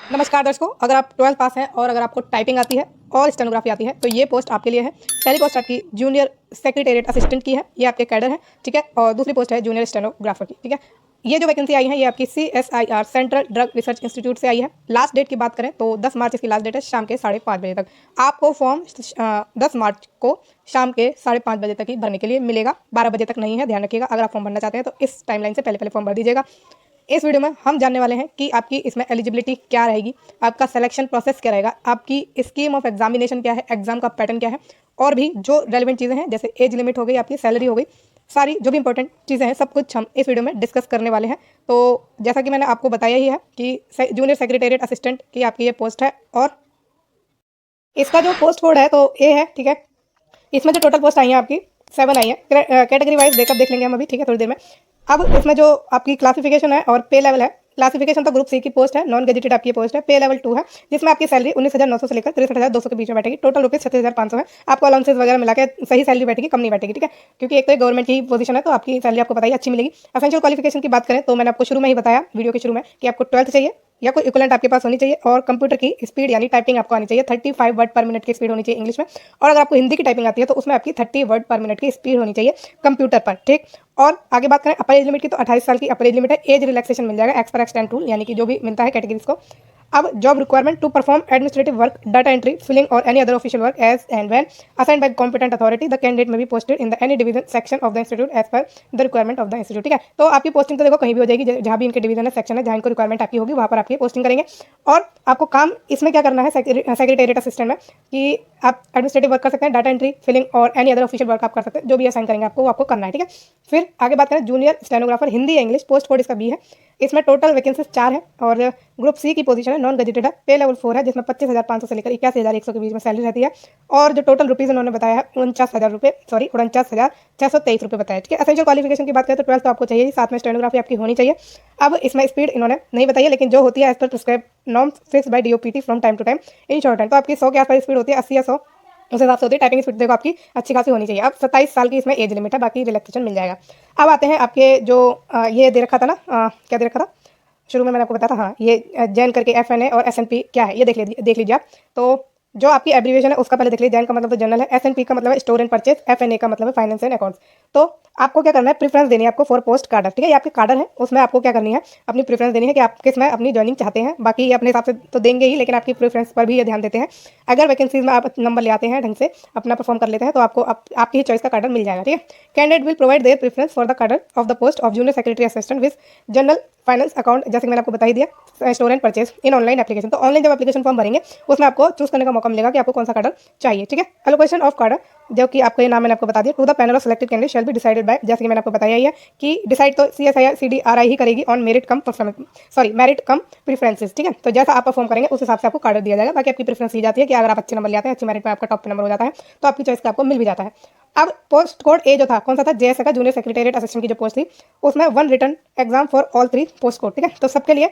नमस्कार दर्शकों, अगर आप 12th पास हैं और अगर आपको टाइपिंग आती है और स्टेनोग्राफी आती है तो ये पोस्ट आपके लिए है। पहली पोस्ट आपकी जूनियर सेक्रेटेरिएट असिस्टेंट की है, ये आपके कैडर है, ठीक है। और दूसरी पोस्ट है जूनियर स्टेनोग्राफर की, ठीक है। ये जो वैकेंसी आई है ये आपकी CSIR central drug research institute से आई है। लास्ट डेट की बात करें तो 10 मार्च इसकी लास्ट डेट है, शाम के 5:30 बजे तक। आपको फॉर्म 10 मार्च को शाम के 5:30 बजे तक ही भरने के लिए मिलेगा, 12 बजे तक नहीं है, ध्यान रखिएगा। अगर आप फॉर्म भरना चाहते हैं तो इस टाइमलाइन से पहले फॉर्म भर दीजिएगा। इस वीडियो में हम जानने वाले हैं कि आपकी इसमें एलिजिबिलिटी क्या रहेगी, आपका सिलेक्शन प्रोसेस क्या रहेगा, आपकी स्कीम ऑफ एग्जामिनेशन क्या है, एग्जाम का पैटर्न क्या है, और भी जो रेलिवेंट चीज़ें हैं जैसे एज लिमिट हो गई, आपकी सैलरी हो गई, सारी जो भी इंपॉर्टेंट चीज़ें हैं सब कुछ हम इस वीडियो में डिस्कस करने वाले हैं। तो जैसा कि मैंने आपको बताया ही है कि जूनियर सेक्रेटेरिएट असिस्टेंट की आपकी ये पोस्ट है और इसका जो पोस्ट कोड है तो ए है, ठीक है। इसमें जो टोटल पोस्ट आई है आपकी 7 आई है। कैटेगरी वाइज ब्रेकअप देख लेंगे हम अभी, ठीक है, थोड़ी देर में। अब इसमें जो आपकी क्लासिफिकेशन है और पे लेवल है, क्लासिफिकेशन तो ग्रुप सी की पोस्ट है, नॉन गेजेटेड आपकी पोस्ट है। पे लेवल 2 है, जिसमें आपकी सैलरी 19,900 से लेकर 63,200 के बीच में बैठेगी। टोटल रुपीज 36,500 है। आपको अलाउंसेस वगैरह मिला के सही सैलरी बैठेगी, कम नहीं बैठेगी, ठीक है। क्योंकि एक तो गवर्नमेंट की पोजीशन है तो आपकी सैलरी आपको बताइए अच्छी मिलेगी। एसेंशियल क्वालिफिकेशन की बात करें तो मैंने आपको शुरू में ही बताया, वीडियो के शुरू में, कि आपको 12th चाहिए या कोई इक्विवेलेंट आपके पास होनी चाहिए और कंप्यूटर की स्पीड यानी टाइपिंग आपको आनी चाहिए। 35 वर्ड पर मिनट की स्पीड होनी चाहिए इंग्लिश में, और अगर आपको हिंदी की टाइपिंग आती है तो उसमें आपकी 30 वर्ड पर मिनट की स्पीड होनी चाहिए कंप्यूटर पर, ठीक। और आगे बात करें अपर एज लिमिट की तो 28 साल की अपर एज लिमिट है। एज रिलैक्सेशन मिल जाएगा एक्स पर एक्सटेंड टूल, यानी कि जो भी मिलता है कैटेगरीज को। अब job requirement to perform administrative work, data entry, filling और any other official work as and when assigned by competent authority, the candidate may be posted in the any division section of the institute as per the requirement of the institute, ठीक है। तो आपकी posting तो देखो कहीं भी हो जाएगी, जहाँ भी इनके डिवीजन है, सेक्शन है, जहाँ इनको रिक्वायरमेंट आपकी होगी वहाँ पर आपकी पोस्टिंग करेंगे। और आपको काम इसमें क्या करना है सेक्रेटेरिएट असिस्टेंट में, कि आप एडमिनिस्ट्रेटिव वर्क कर सकते हैं, डाटा एंट्री, फिलिंग और एनी अदर ऑफिशियल वर्क आप कर सकते हैं। जो भी असाइन करेंगे आपको वो आपको करना है, ठीक है। फिर आगे बात करें जूनियर स्टेनोग्राफर हिंदी या इंग्लिश, पोस्ट कोड इसका बी है। इसमें टोटल वैकेंसीज 4 है और ग्रुप सी की पोजीशन है, नॉन गेजेटेड है। पे लेवल 4 है, जिसमें 25,500 से लेकर 81,100 के बीच में सैलरी रहती है। और जो टोटल रुपीज़ उन्होंने बताया है 49,000 रुपये, सॉरी 49,623 रुपये बताया, ठीक है। एसेंशियल क्वालिफिकेशन की बात करें तो 12th तो आपको चाहिए, साथ में स्टेनोग्राफी आपकी होनी चाहिए। अब इसमें स्पीड इन्होंने नहीं बताई है, लेकिन जो होती है as per prescribe norms fixed by DOPT from time to time in short hand, तो आपकी 100 के आसपास स्पीड होती है, 80 या 100 उस हिसाब से होती है। टाइपिंग स्पीड देखो आपकी अच्छी खासी होनी चाहिए। अब 27 साल की इसमें एज लिमिट है, बाकी रिलैक्सेशन मिल जाएगा। अब आते हैं आपके जो ये दे रखा था ना, क्या दे रखा था शुरू में मैंने आपको बताया था, हाँ, ये जैन करके FNA और SNP क्या है ये देख लीजिए आप। तो जो आपकी एब्रीविएशन है उसका पहले देख लीजिए। जैन का मतलब तो जनरल है, SNP का मतलब है स्टोर एंड परचेज, FNA का मतलब है फाइनेंस एंड अकाउंट्स। तो आपको क्या करना है, प्रेफरेंस देनी है आपको फॉर पोस्ट कार्डर, ठीक है। ये आपके कार्डर है, उसमें आपको क्या करनी है, अपनी प्रेफरेंस देनी है कि आप किस में अपनी ज्वाइनिंग चाहते हैं। बाकी ये अपने हिसाब से तो देंगे ही, लेकिन आपकी प्रेफरेंस पर भी ये ध्यान देते हैं। अगर वैकेंसीज में आप नंबर ले आते हैं, ढंग से अपना परफॉर्म कर लेते हैं, तो आपको आपकी ही चॉइस का कार्डर मिल जाएगा, ठीक है। Candidate will provide their preference for the cadre of the post of junior secretary assistant with general finance account, जैसे कि मैंने आपको बता ही दिया, store and purchase in online application. तो ऑनलाइन जब एप्लीकेशन फॉर्म भरेंगे उसमें आपको चूज करने का मौका मिलेगा कि आपको कौन सा कार्डर चाहिए, ठीक है। एलोकेशन ऑफ कार्डर, जो कि आपको ये नाम मैंने आपको बता दिया, to the panel of selected candidate shall be decided by, जैसे कि मैंने आपको बताया ही है कि डिसाइड तो CSIR CDRI ही करेगी ऑन मेरिट कम प्रेफरेंसेस, ठीक है। तो जैसा आप परफॉर्म करेंगे उस हिसाब से आपको कार्डर दिया जाएगा। बाकी आपकी प्रेफरेंस दी जाती है कि अगर आप अच्छे नंबर ले आते हैं, अच्छी मेरिट में आपका टॉप पे नंबर हो जाता है, तो आपकी चॉइस का आपको मिल भी जाता है। अब पोस्ट कोड ए जो था कौन सा था, JS का जूनियर सेक्रेटेरिएट असिस्टेंट की जो पोस्ट थी, उसमें 1 written exam for all 3 post code, ठीक है। तो सबके लिए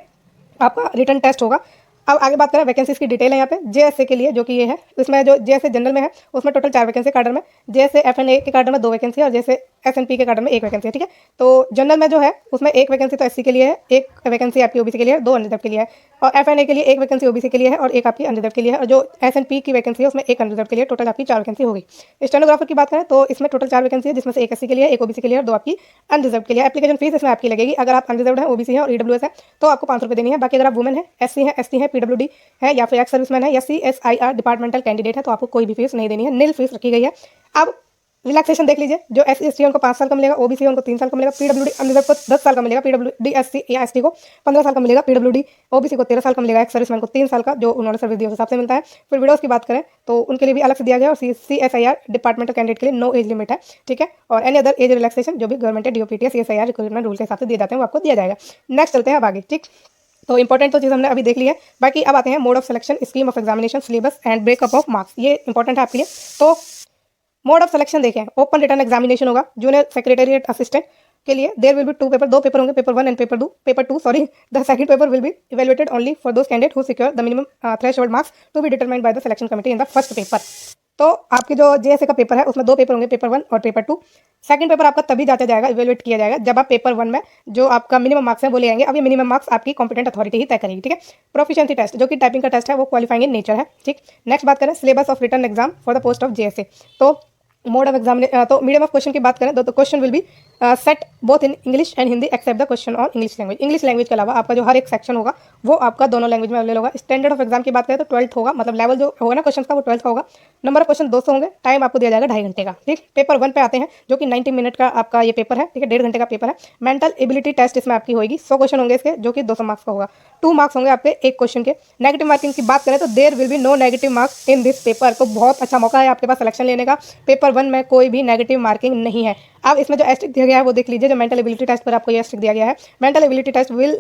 आपका रिटन टेस्ट होगा। अब आगे बात करें वैकेंसीज की डिटेल है यहाँ पे। JSA के लिए जो कि ये है, इसमें जो JSA जनरल में है उसमें टोटल 4 वैकेंसी कार्डर में, JSA FNA के कार्डर में 2 वैकेंसी और JSA SNP के कार्डर में 1 वैकेंसी है, ठीक है। तो जनरल में जो है उसमें 1 वैकेंसी तो SC के लिए है, 1 वैकेंसी आपकी OBC के लिए है, 2 अनरिजर्व के लिए है। और FNA के लिए 1 वैकेंसी OBC के लिए है और 1 आपकी अनरिजर्व के लिए है। और जो SNP की वैकेंसी है उसमें 1 अनरिजर्व के लिए, टोटल आपकी 4 वैकेंसी होगी। स्टेनोग्राफर की बात करें तो इसमें टोटल 4 वैकेंसी है, जिसमें से 1 SC के लिए, 1 OBC के लिए और 2 आपकी अनरिजर्व के लिए। एप्लीकेशन फीस इसमें आपकी लगेगी, अगर आप अनरिजर्व है, OBC है और EWS है तो आपको 500 रुपये देनी है। बाकी अगर आप वुमेन है, SC है, ST है, PWD है या फिर एक्स सर्विसमैन है या CSIR डिपार्टमेंटल कैंडिडेट है तो आपको कोई भी फीस नहीं देनी है, नील फीस रखी गई है। अब रिलैक्सेशन देख लीजिए, जो SC ST उनको 5 साल का मिलेगा, OBC है उनको 3 साल का मिलेगा, PWD अनरिजर्व को 10 साल का मिलेगा, PWD SC या ST को 15 साल का मिलेगा, PWD OBC को 13 साल का मिलेगा, एक्स सर्विसमैन को 3 साल का जो उन्होंने सर्विस दी उस हिसाब से मिलता है। फिर विडोज की बात करें तो उनके लिए भी अलग से दिया गया और CSIR डिपार्टमेंटल कैंडिडेट के लिए नो एज लिमिट है, ठीक है। और एनी अदर एज रिलैक्सेशन जो भी government DOPT CSIR recruitment rule के हिसाब से दिए जाते हैं वो आपको दिया जाएगा। नेक्स्ट चलते हैं अब आगे, ठीक। तो इंपॉर्टेंट तो चीज़ हमने अभी देख ली है। बाकी अब आते हैं mode of selection, scheme of examination, syllabus and breakup of marks. ये इंपॉर्टेंट है आपके लिए। तो मोड ऑफ सिलेक्शन देखें, ओपन रिटर्न एग्जामिनेशन होगा जूनियर सेक्रेटेरिएट असिस्टेंट के लिए। There will be 2 paper, 2 paper होंगे, paper 1 and paper 2 sorry. The second paper will be evaluated only for those candidate who secure the minimum threshold marks to be determined by the selection committee in the first paper. तो आपके जो JSA का paper है उसमें 2 paper होंगे, paper 1 और paper 2। Second paper आपका तभी जांचा जाएगा, इवैल्यूएट किया जाएगा जब आप पेपर 1 में जो आपका मिनिमम मार्क्स है वो ले आएंगे। अब ये मिनिमम मार्क्स आपकी कॉम्पिटेंट अथॉरिटी ही तय करेगी, ठीक है। प्रोफिशिएंसी टेस्ट जो कि टाइपिंग का टेस्ट है वो क्वालिफाइंग इन नेचर है, ठीक। नेक्स्ट बात करें syllabus of written exam for the post of JSA. तो मोड ऑफ एग्जाम, तो मीडियम ऑफ क्वेश्चन की बात करें तो question will be set both in English and Hindi except the question on English language. English language के अलावा आपका जो हर एक सेक्शन होगा वो आपका दोनों लैंग्वेज में अवेलेबल होगा। स्टैंडर्ड ऑफ एग्जाम की बात करें तो 12th होगा, मतलब लेवल जो होगा ना क्वेश्चन का वो 12th का होगा। नंबर ऑफ क्वेश्चन 200 होंगे, टाइम आपको दिया जाएगा 2.5 घंटे का, ठीक। पेपर 1 पे आते हैं जो कि 90 मिनट का आपका ये पेपर है, ठीक है, 1.5 घंटे का पेपर है। मेंटल एबिलिटी टेस्ट इसमें आपकी होगी, 100 क्वेश्चन होंगे इसके जो कि 200 मार्क्स का होगा। 2 मार्क्स होंगे आपके एक क्वेश्चन के। नेगेटिव मार्किंग की बात करें तो there will be no negative marks in this paper. तो बहुत अच्छा मौका है आपके पास सिलेक्शन लेने का। पेपर 1 में कोई भी नेगेटिव मार्किंग नहीं है। अब इसमें जो एस्ट्रिक दिया गया है वो देख लीजिए, जो मेंटल एबिलिटी टेस्ट पर आपको ये एस्ट्रिक दिया गया है। Mental ability test will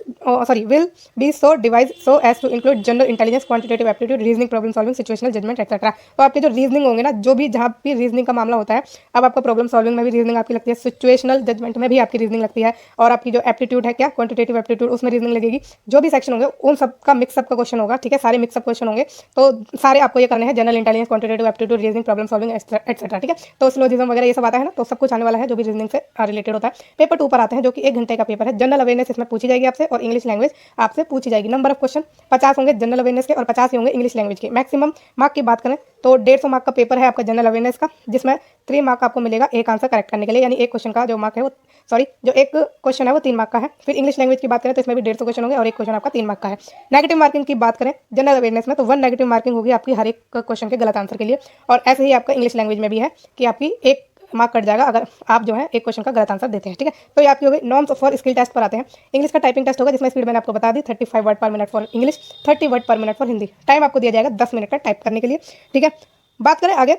be so device so as to include general intelligence, quantitative aptitude, reasoning, problem solving, situational judgement etcetera. तो आपके जो रीजनिंग होंगे ना, जो भी जहाँ भी रीजनिंग का मामला होता है, अब आपका प्रॉब्लम सॉल्विंग में भी रीजनिंग आपकी लगती है, सिचुएशनल जजमेंट में भी आपकी रीजनिंग लगती है, और आपकी जो एप्टीट्यूड है क्या क्वांटिटेटिव एप्टीट्यूड उसमें रीजनिंग लगेगी। जो भी सेक्शन होंगे उन सबका मिक्सअप का क्वेश्चन होगा, ठीक है, सारे मिक्सअप क्वेश्चन होंगे। तो सारे आपको ये करने हैं, general intelligence, quantitative aptitude, reasoning, problem solving etcetera, ठीक है। तो सिलोजिज्म वगैरह ये सब आता है ना, तो सब कुछ आने वाला है जो भी रीजनिंग से रिलेटेड होता है। पेपर 2 पर आते हैं जो कि 1 घंटे का पेपर है। जनरल अवेयरनेस इसमें पूछी जाएगी आपसे और इंग्लिश लैंग्वेज आपसे पूछी जाएगी। नंबर ऑफ क्वेश्चन 50 होंगे जनरल अवेयरनेस के और 50 ही होंगे इंग्लिश लैंग्वेज के। मैक्सिमम मार्क की बात करें तो 150 मार्क का पेपर है आपका जनरल अवेयरनेस का, जिसमें 3 मार्क आपको मिलेगा एक आंसर करेक्ट करने के लिए, यानी एक क्वेश्चन का जो मार्क है वो जो एक क्वेश्चन है वो 3 मार्क का है। फिर इंग्लिश लैंग्वेज की बात करें तो इसमें भी 150 क्वेश्चन होंगे और एक क्वेश्चन आपका 3 मार्क का है। नेगेटिव मार्किंग की बात करें जनरल अवेयरनेस में तो 1 नेगेटिव मार्किंग होगी आपकी हर एक क्वेश्चन के गलत आंसर के लिए, और ऐसे ही आपका इंग्लिश लैंग्वेज में भी है कि आपकी एक मार्क कट जाएगा अगर आप जो है एक क्वेश्चन का गलत आंसर देते हैं, ठीक है। तो ये आपकी हो गई। नॉर्म्स फॉर स्किल टेस्ट पर आते हैं। इंग्लिश का टाइपिंग टेस्ट होगा जिसमें स्पीड मैंने आपको बता दी 35 वर्ड पर मिनट फॉर इंग्लिश, 30 वर्ड पर मिनट फॉर हिंदी। टाइम आपको दिया जाएगा 10 मिनट का टाइप करने के लिए, ठीक है। बात करें आगे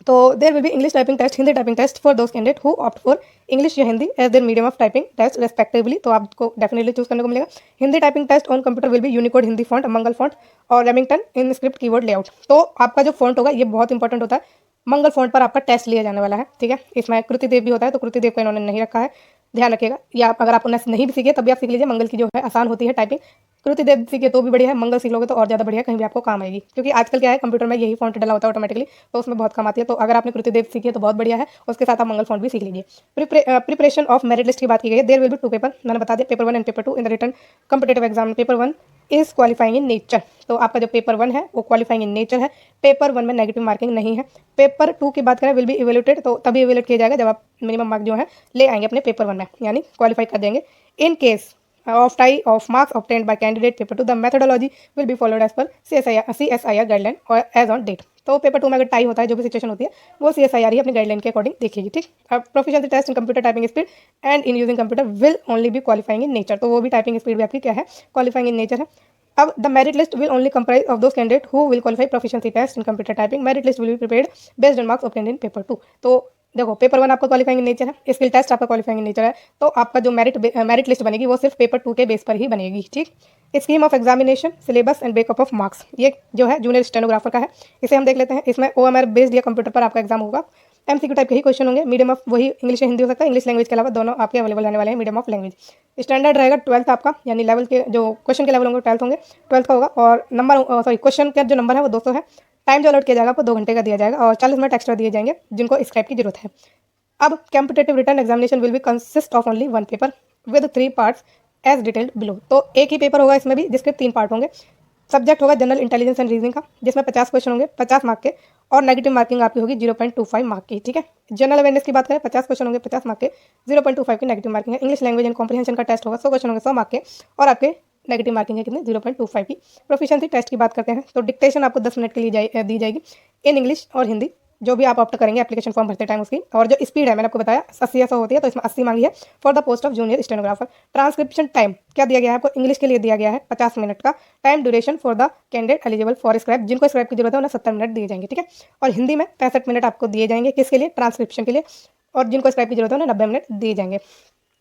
तो there will be English typing test, Hindi typing test for those candidate who opt for English या Hindi as their medium of typing test respectively. तो आपको डेफिनेटली चूज करने को मिलेगा। Hindi typing test on computer will be Unicode Hindi font, Mangal font और Remington in script keyboard layout. तो आपका जो फॉन्ट होगा ये बहुत इंपॉर्टेंट होता है। मंगल फॉन्ट पर आपका टेस्ट लिया जाने वाला है, ठीक है। इसमें कृतिदेव भी होता है तो कृतिदेव को इन्होंने नहीं रखा है, ध्यान रखिएगा। या अगर आप उन्हें नहीं भी सीखे तब भी आप सीख लीजिए, मंगल की जो है आसान होती है टाइपिंग। कृतिदेव सीखे तो भी बढ़िया है, मंगल सीख लोगे तो और ज़्यादा बढ़िया है, कहीं भी आपको काम आएगी। क्योंकि आजकल क्या है कंप्यूटर में यही फॉन्ट डला होता है ऑटोमेटिकली, तो उसमें बहुत काम आती है। तो अगर आपने कृतिदेव सीखी है तो बहुत बढ़िया है, उसके साथ आप मंगल फॉन्ट भी सीख लीजिए। प्रिपरेशन ऑफ मेरिट लिस्ट की बात की गई है। देयर विल बी 2 पेपर, मैंने बता दिया, paper 1 and paper 2 in the written competitive exam. Paper 1 is qualifying in nature, तो आपका जो पेपर 1 है वो क्वालिफाइंग इन नेचर है। पेपर 1 में नेगेटिव मार्किंग नहीं है। पेपर 2 की बात करें विल बी इवेल्यूटेड, तो तभी इवेल्यूट किया जाएगा जब आप मिनिमम मार्क जो है ले आएंगे अपने पेपर 1 में, यानी क्वालिफाई कर देंगे। In case of tie of marks obtained by candidate paper 2 the methodology will be followed as per CSIR guideline or as on date। तो पेपर 2 में अगर टाई होता है जो भी सिचुएशन होती है वो CSIR ही अपनी गाइडलाइन के अकॉर्डिंग देखेगी, ठीक। अब proficiency test in computer typing speed and in using computer will only be qualifying in nature, तो वो भी टाइपिंग स्पीड भी आपकी क्या है क्वालिफाइंग इन नेचर है। अब the merit list will only comprise of those candidate who will qualify proficiency test in computer typing. Merit list will be prepared based on marks obtained in paper 2। तो देखो paper 1 आपका qualifying in nature है, skill test आपका qualifying in nature है, तो आपका जो merit list बनेगी वो सिर्फ पेपर 2 के बेस पर ही बनेगी, ठीक। Scheme of examination, syllabus and breakup of marks, ये जो है जूनियर स्टेनोग्राफर का है, इसे हम देख लेते हैं। इसमें OMR बेस्ड या कंप्यूटर पर आपका एग्जाम होगा। MCQ टाइप के ही क्वेश्चन होंगे। मीडियम ऑफ वही इंग्लिश या हिंदी हो सकता है, इंग्लिश लैंग्वेज के अलावा दोनों आपके अवेलेबल रहने वाले हैं मीडियम ऑफ लैंग्वेज। स्टैंडर्ड रहेगा 12th आपका, यानी लेवल के जो क्वेश्चन के लेवल होंगे 12th होंगे, 12th का होगा। और क्वेश्चन का जो नंबर है वो 200 है। टाइम जो अलॉट किया जाएगा आपको 2 घंटे का दिया जाएगा और 40 मिनट एक्स्ट्रा दिए जाएंगे जिनको स्क्रैप की जरूरत है। अब competitive written examination will be consist of only 1 paper with 3 parts as detailed below. तो एक ही पेपर होगा इसमें भी जिसके 3 पार्ट होंगे। सब्जेक्ट होगा जनरल इंटेलिजेंस एंड रीजनिंग का, जिसमें 50 क्वेश्चन होंगे 50 मार्क के, और नेगेटिव मार्किंग आपकी होगी 0.25 मार्क की, ठीक है। जनरल अवेयरनेस की बात करें 50 क्वेश्चन होंगे 50 मार्क के, 0.25 की नेगेटिव मार्किंग है। इंग्लिश लैंग्वेज एंड कॉम्प्रिहेंशन का टेस्ट होगा 100 क्वेश्चन होंगे 100 मार्क के, और आपके नेगेटिव मार्किंग है कितने 0.25 की। प्रोफिशिएंसी टेस्ट की बात करते हैं तो डिक्टेशन आपको 10 मिनट के लिए दी जाएगी इन इंग्लिश और हिंदी, जो भी आप ऑप्ट करेंगे एप्लीकेशन फॉर्म भरते टाइम उसकी। और जो स्पीड है मैंने आपको बताया 80 या 100 होती है, तो इसमें 80 मांगी है for the post of junior stenographer. Transcription time क्या दिया गया है आपको, इंग्लिश के लिए दिया गया है 50 मिनट का। Time duration for the candidate eligible for scrap, जिनको स्क्रैप की जरूरत है उन्हें 70 मिनट दिए जाएंगे, ठीक है। और हिंदी में 65 मिनट आपको दिए जाएंगे, किसके लिए, ट्रांसक्रिप्शन के लिए, और जिनको स्क्रैप की जरूरत है उन्हें 90 मिनट दिए जाएंगे।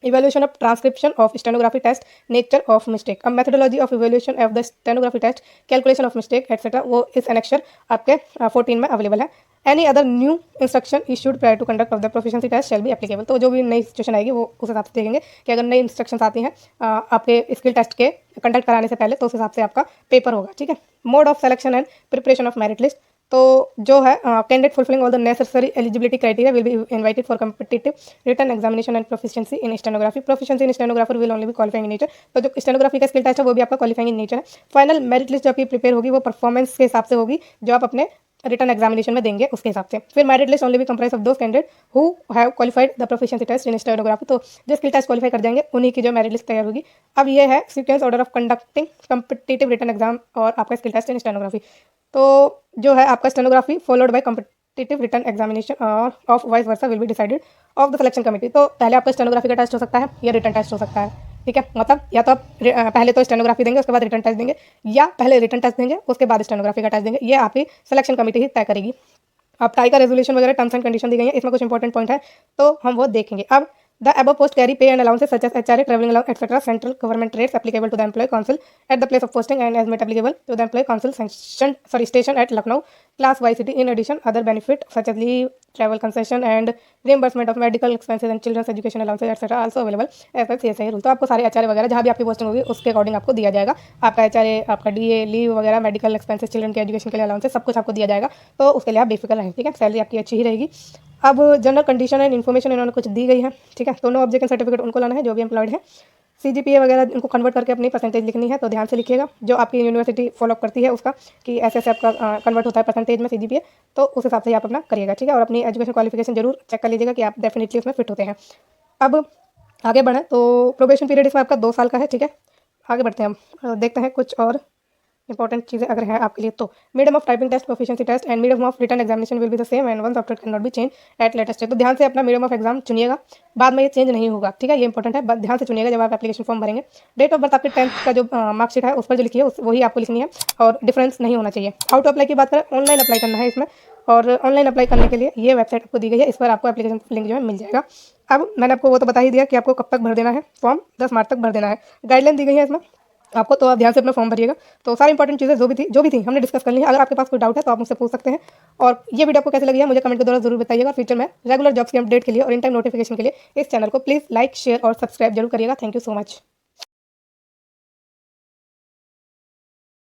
Evaluation of transcription of stenography test, nature of mistake, a methodology of evaluation of the stenography test, calculation of mistake etc. वो इस annexure आपके 14 में अवेलेबल है। Any other new instruction issued prior to conduct of the proficiency test shall be applicable। तो जो भी नई situation आएगी वो उस हिसाब से देखेंगे कि अगर नई इंस्ट्रक्शंस आती हैं आपके स्किल टेस्ट के कंडक्ट कराने से पहले, तो उस हिसाब से आपका पेपर होगा, ठीक है। Mode of selection and preparation of merit list, तो जो है candidate fulfilling all the necessary eligibility criteria will be invited for competitive written examination and proficiency in stenography. Proficiency in stenographer will only be qualifying in nature. तो जो stenography का skill test है वो भी आपका क्वालिफाइंग इन नेचर है। Final merit list जो आपकी प्रिपेयर होगी वो परफॉर्मेंस के हिसाब से होगी जो आप अपने रिटन एग्जामिनेशन में देंगे उसके हिसाब से। फिर मेरिट लिस्ट ओनली भी comprise of those candidate who have qualified the proficiency test in stenography. तो जो स्किल टेस्ट क्वालिफाई कर जाएंगे उन्हीं की जो मेरिट लिस्ट तैयार होगी। अब ये है sequence order of conducting competitive written exam और आपका स्किल टेस्ट इन स्टेनोग्राफी। तो जो है आपका stenography followed by competitive written examination और of vice versa will be decided of the selection committee. तो पहले आपका स्टेनोग्राफी का टेस्ट हो सकता है या रिटन टेस्ट हो सकता है, ठीक है। मतलब या तो आप पहले तो स्टेनोग्राफी देंगे उसके बाद रिटन टेस्ट देंगे, या पहले रिटन टेस्ट देंगे उसके बाद स्टेनोग्राफी का टेस्ट देंगे। ये आपकी सिलेक्शन कमेटी ही तय करेगी। अब टाई का रेजोल्यूशन वगैरह टर्म्स एंड कंडीशन दी गई है, इसमें कुछ इंपॉर्टेंट पॉइंट है तो हम वो देखेंगे। अब the above post carry pay and allowances such as HRA, traveling allowance, etc. Central government rates applicable to the employee council at the place of posting and as may applicable to the employee council station at Lucknow, class YCT. In addition, other benefit such as leave, travel concession and reimbursement of medical expenses and children's education allowances etc. also available as per CSI rule। तो आपको सारे HRA वगैरह जहाँ भी आपकी posting होगी उसके according आपको दिया जाएगा। आपका HRA, आपका DA, लीव वगैरह, मेडिकल एक्सपेंसेस, चिल्ड्रन के एजुकेशन के लिए अलाउंसेस सब कुछ आपको दिया जाएगा। तो उसके लिए आप बेफिक्र रहें, ठीक है। सैलरी आपकी अच्छी ही रहेगी। अब जनरल कंडीशन एंड इन्फॉर्मेशन इन्होंने कुछ दी गई है, ठीक है। तो नो ऑब्जेक्शन सर्टिफिकेट उनको लाना है जो भी एम्प्लॉयड है। CGPA वगैरह उनको कन्वर्ट करके अपनी परसेंटेज लिखनी है, तो ध्यान से लिखिएगा। जो आपकी यूनिवर्सिटी फॉलो करती है उसका कि ऐसे आपका कन्वर्ट होता है परसेंटेज में CGPA, तो उस हिसाब से आप अपना करिएगा, ठीक है। और अपनी एजुकेशन क्वालिफिकेशन जरूर चेक कर लीजिएगा कि आप डेफिनेटली उसमें फिट होते हैं। अब आगे बढ़ें तो प्रोबेशन पीरियड इसमें आपका 2 साल का है, ठीक है। आगे बढ़ते हैं हम, देखते हैं कुछ और इंपॉर्टेंट चीज़ें अगर है आपके लिए। तो medium of typing test, proficiency test and medium of written examination will be the same and one software can not be change at latest. तो ध्यान से अपना मीडियम ऑफ एग्जाम चुनिएगा, बाद में ये चेंज नहीं होगा, ठीक है। ये इंपॉर्टेंट है, ध्यान से चुनिएगा जब आप एप्लीकेशन फॉर्म भरेंगे। डेट ऑफ बर्थ आपके 10th का जो मार्कशीट है उस पर जो लिखी है वही आपको लिखनी है और डिफरेंस नहीं होना चाहिए। हाउ टू अप्लाई की बात करें, ऑनलाइन अप्लाई करना है इसमें, और ऑनलाइन अप्लाई करने के लिए ये वेबसाइट आपको दी गई है, इस पर आपको एप्लीकेशन लिंक जो है मिल जाएगा। अब मैंने आपको वो तो बता ही दिया कि आपको कब तक भर देना है फॉर्म, 10 मार्च तक भर देना है। गाइडलाइन दी गई है इसमें आपको, तो आप ध्यान से अपना फॉर्म भरिएगा। तो सारी इंपॉर्टेंट चीज़ें जो भी थी हमने डिस्कस कर ली है। अगर आपके पास कोई डाउट है तो आप मुझसे पूछ सकते हैं। और ये वीडियो आपको कैसे लगी है मुझे कमेंट के द्वारा जरूर बताइएगा। फ्यूचर में रेगुलर जॉब्स के अपडेट के लिए और इन टाइम नोटिफिकेशन के लिए इस चैनल को प्लीज़ लाइक, शेयर और सब्सक्राइब जरूर करिएगा। Thank you so much.